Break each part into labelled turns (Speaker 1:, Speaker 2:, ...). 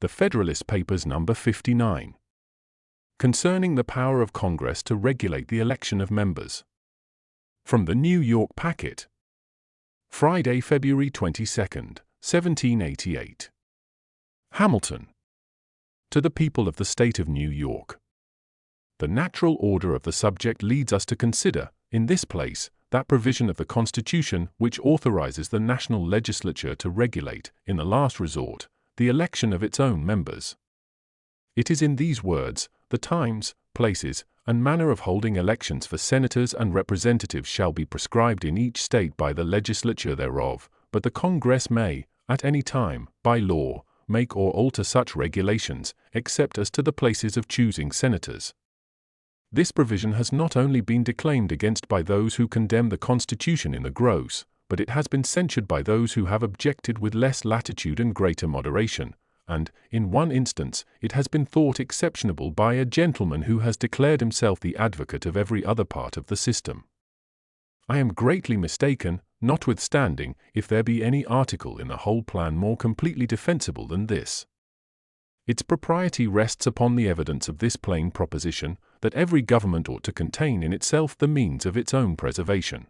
Speaker 1: The Federalist Papers number 59. Concerning the power of Congress to regulate the election of members. From the New York Packet. Friday, February 22, 1788. Hamilton. To the people of the state of New York. The natural order of the subject leads us to consider, in this place, that provision of the Constitution which authorizes the national legislature to regulate, in the last resort, the election of its own members. It is in these words, the times, places, and manner of holding elections for senators and representatives shall be prescribed in each state by the legislature thereof, but the Congress may, at any time, by law, make or alter such regulations, except as to the places of choosing senators. This provision has not only been declaimed against by those who condemn the Constitution in the gross, but it has been censured by those who have objected with less latitude and greater moderation, and, in one instance, it has been thought exceptionable by a gentleman who has declared himself the advocate of every other part of the system. I am greatly mistaken, notwithstanding, if there be any article in the whole plan more completely defensible than this. Its propriety rests upon the evidence of this plain proposition, that every government ought to contain in itself the means of its own preservation.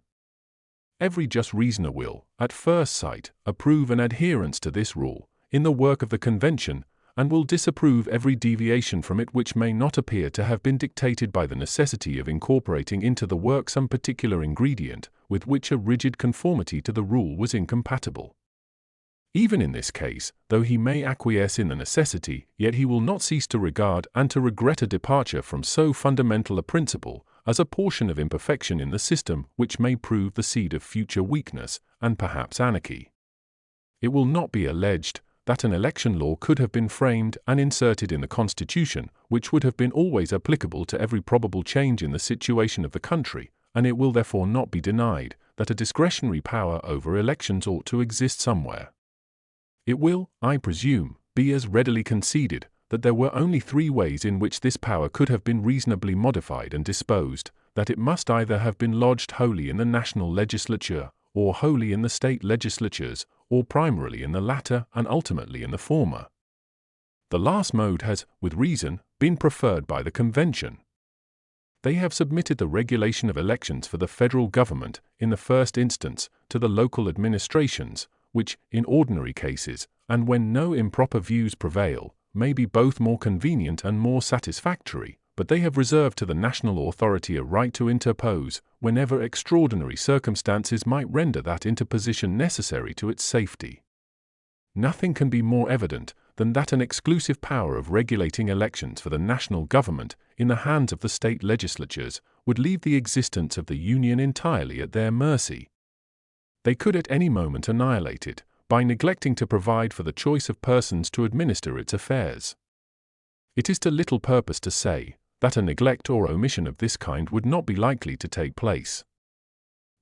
Speaker 1: Every just reasoner will, at first sight, approve an adherence to this rule, in the work of the Convention, and will disapprove every deviation from it which may not appear to have been dictated by the necessity of incorporating into the work some particular ingredient, with which a rigid conformity to the rule was incompatible. Even in this case, though he may acquiesce in the necessity, yet he will not cease to regard and to regret a departure from so fundamental a principle, as a portion of imperfection in the system which may prove the seed of future weakness, and perhaps anarchy. It will not be alleged that an election law could have been framed and inserted in the Constitution, which would have been always applicable to every probable change in the situation of the country, and it will therefore not be denied that a discretionary power over elections ought to exist somewhere. It will, I presume, be as readily conceded that there were only three ways in which this power could have been reasonably modified and disposed, that it must either have been lodged wholly in the national legislature, or wholly in the state legislatures, or primarily in the latter and ultimately in the former. The last mode has, with reason, been preferred by the Convention. They have submitted the regulation of elections for the federal government, in the first instance, to the local administrations, which, in ordinary cases, and when no improper views prevail, may be both more convenient and more satisfactory, but they have reserved to the national authority a right to interpose, whenever extraordinary circumstances might render that interposition necessary to its safety. Nothing can be more evident than that an exclusive power of regulating elections for the national government, in the hands of the state legislatures, would leave the existence of the Union entirely at their mercy. They could at any moment annihilate it, by neglecting to provide for the choice of persons to administer its affairs. It is to little purpose to say that a neglect or omission of this kind would not be likely to take place.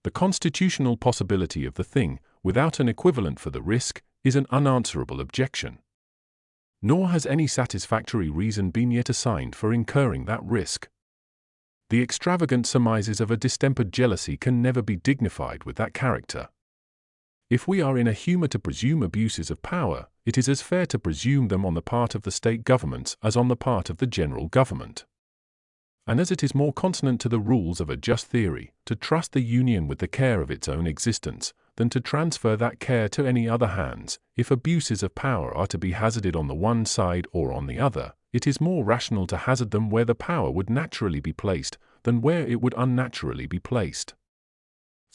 Speaker 1: The constitutional possibility of the thing, without an equivalent for the risk, is an unanswerable objection. Nor has any satisfactory reason been yet assigned for incurring that risk. The extravagant surmises of a distempered jealousy can never be dignified with that character. If we are in a humor to presume abuses of power, it is as fair to presume them on the part of the state governments as on the part of the general government. And as it is more consonant to the rules of a just theory to trust the Union with the care of its own existence, than to transfer that care to any other hands, if abuses of power are to be hazarded on the one side or on the other, it is more rational to hazard them where the power would naturally be placed, than where it would unnaturally be placed.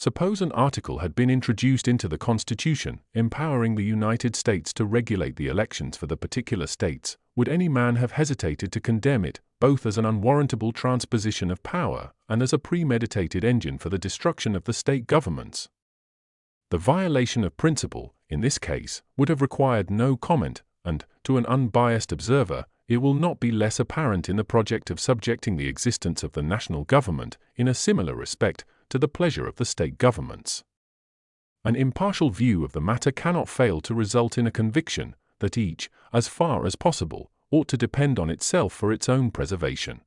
Speaker 1: Suppose an article had been introduced into the Constitution, empowering the United States to regulate the elections for the particular states, would any man have hesitated to condemn it, both as an unwarrantable transposition of power, and as a premeditated engine for the destruction of the state governments? The violation of principle, in this case, would have required no comment, and, to an unbiased observer, it will not be less apparent in the project of subjecting the existence of the national government, in a similar respect, to the pleasure of the state governments. An impartial view of the matter cannot fail to result in a conviction that each, as far as possible, ought to depend on itself for its own preservation.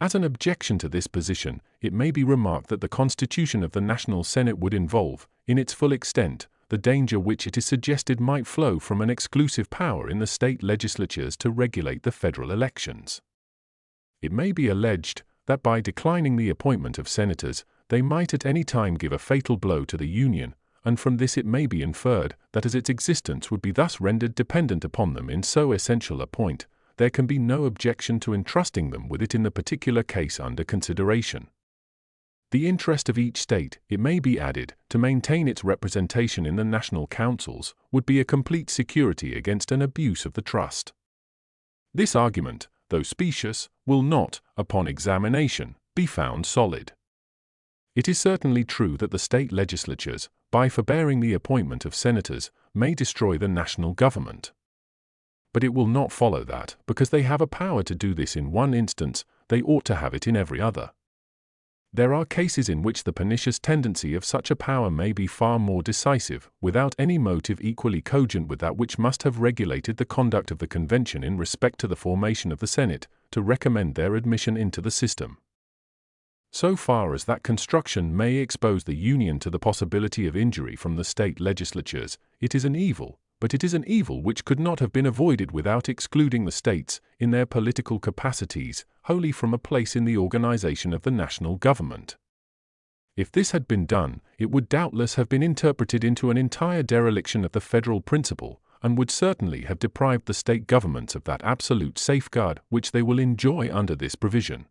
Speaker 1: As an objection to this position, it may be remarked that the constitution of the National Senate would involve, in its full extent, the danger which it is suggested might flow from an exclusive power in the state legislatures to regulate the federal elections. It may be alleged that by declining the appointment of senators, they might at any time give a fatal blow to the Union, and from this it may be inferred that as its existence would be thus rendered dependent upon them in so essential a point, there can be no objection to entrusting them with it in the particular case under consideration. The interest of each state, it may be added, to maintain its representation in the national councils, would be a complete security against an abuse of the trust. This argument, though specious, will not, upon examination, be found solid. It is certainly true that the state legislatures, by forbearing the appointment of senators, may destroy the national government. But it will not follow that, because they have a power to do this in one instance, they ought to have it in every other. There are cases in which the pernicious tendency of such a power may be far more decisive, without any motive equally cogent with that which must have regulated the conduct of the convention in respect to the formation of the Senate, to recommend their admission into the system. So far as that construction may expose the Union to the possibility of injury from the state legislatures, it is an evil, but it is an evil which could not have been avoided without excluding the states, in their political capacities, wholly from a place in the organization of the national government. If this had been done, it would doubtless have been interpreted into an entire dereliction of the federal principle, and would certainly have deprived the state governments of that absolute safeguard which they will enjoy under this provision.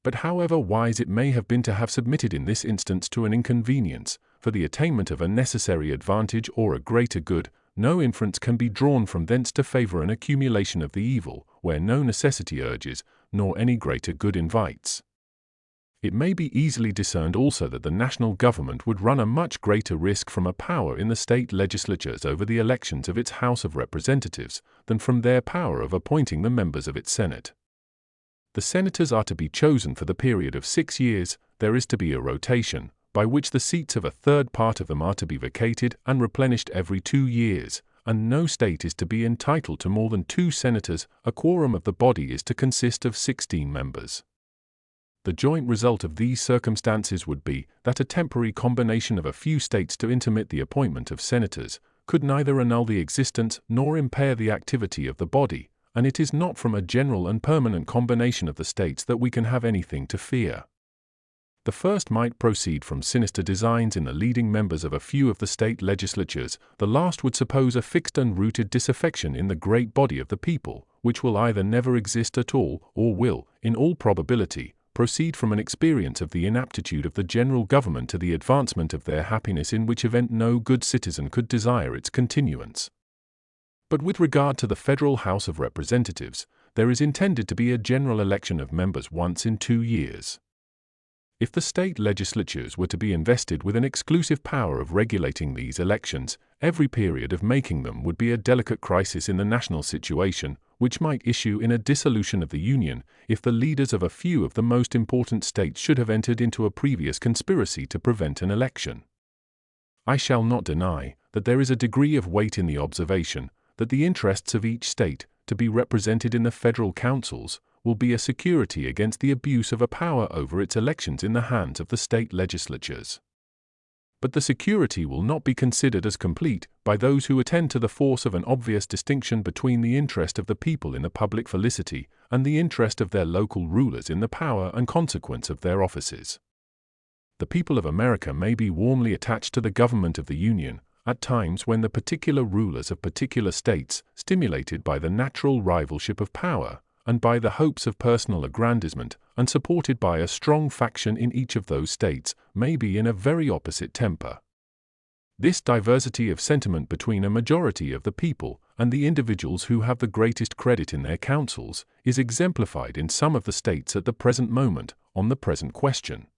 Speaker 1: But however wise it may have been to have submitted in this instance to an inconvenience, for the attainment of a necessary advantage or a greater good, no inference can be drawn from thence to favor an accumulation of the evil, where no necessity urges, nor any greater good invites. It may be easily discerned also that the national government would run a much greater risk from a power in the state legislatures over the elections of its House of Representatives, than from their power of appointing the members of its Senate. The senators are to be chosen for the period of 6 years, there is to be a rotation, by which the seats of a third part of them are to be vacated and replenished every 2 years, and no state is to be entitled to more than 2 senators. A quorum of the body is to consist of 16 members. The joint result of these circumstances would be that a temporary combination of a few states to intermit the appointment of senators could neither annul the existence nor impair the activity of the body, and it is not from a general and permanent combination of the states that we can have anything to fear. The first might proceed from sinister designs in the leading members of a few of the state legislatures, the last would suppose a fixed and rooted disaffection in the great body of the people, which will either never exist at all, or will, in all probability, proceed from an experience of the inaptitude of the general government to the advancement of their happiness, in which event no good citizen could desire its continuance. But with regard to the Federal House of Representatives, there is intended to be a general election of members once in 2 years. If the state legislatures were to be invested with an exclusive power of regulating these elections, every period of making them would be a delicate crisis in the national situation, which might issue in a dissolution of the Union, if the leaders of a few of the most important states should have entered into a previous conspiracy to prevent an election. I shall not deny that there is a degree of weight in the observation that the interests of each state, to be represented in the federal councils, will be a security against the abuse of a power over its elections in the hands of the state legislatures. But the security will not be considered as complete by those who attend to the force of an obvious distinction between the interest of the people in the public felicity and the interest of their local rulers in the power and consequence of their offices. The people of America may be warmly attached to the government of the Union, at times when the particular rulers of particular states, stimulated by the natural rivalship of power, and by the hopes of personal aggrandizement, and supported by a strong faction in each of those states, may be in a very opposite temper. This diversity of sentiment between a majority of the people and the individuals who have the greatest credit in their councils is exemplified in some of the states at the present moment, on the present question.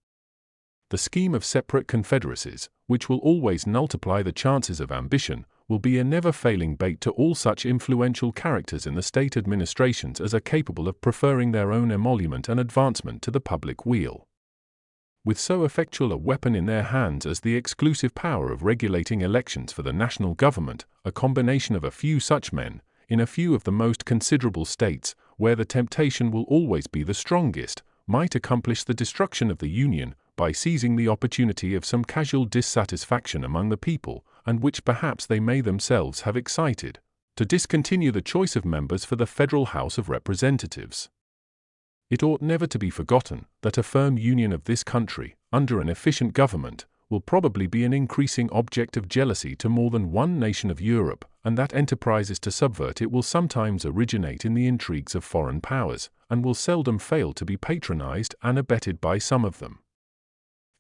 Speaker 1: The scheme of separate confederacies, which will always multiply the chances of ambition, will be a never-failing bait to all such influential characters in the state administrations as are capable of preferring their own emolument and advancement to the public weal. With so effectual a weapon in their hands as the exclusive power of regulating elections for the national government, a combination of a few such men, in a few of the most considerable states, where the temptation will always be the strongest, might accomplish the destruction of the Union by seizing the opportunity of some casual dissatisfaction among the people, and which perhaps they may themselves have excited, to discontinue the choice of members for the Federal House of Representatives. It ought never to be forgotten that a firm union of this country, under an efficient government, will probably be an increasing object of jealousy to more than one nation of Europe, and that enterprises to subvert it will sometimes originate in the intrigues of foreign powers, and will seldom fail to be patronized and abetted by some of them.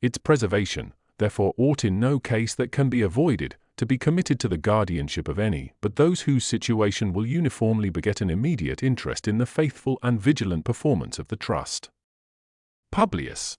Speaker 1: Its preservation, therefore, ought in no case that can be avoided to be committed to the guardianship of any but those whose situation will uniformly beget an immediate interest in the faithful and vigilant performance of the trust. Publius.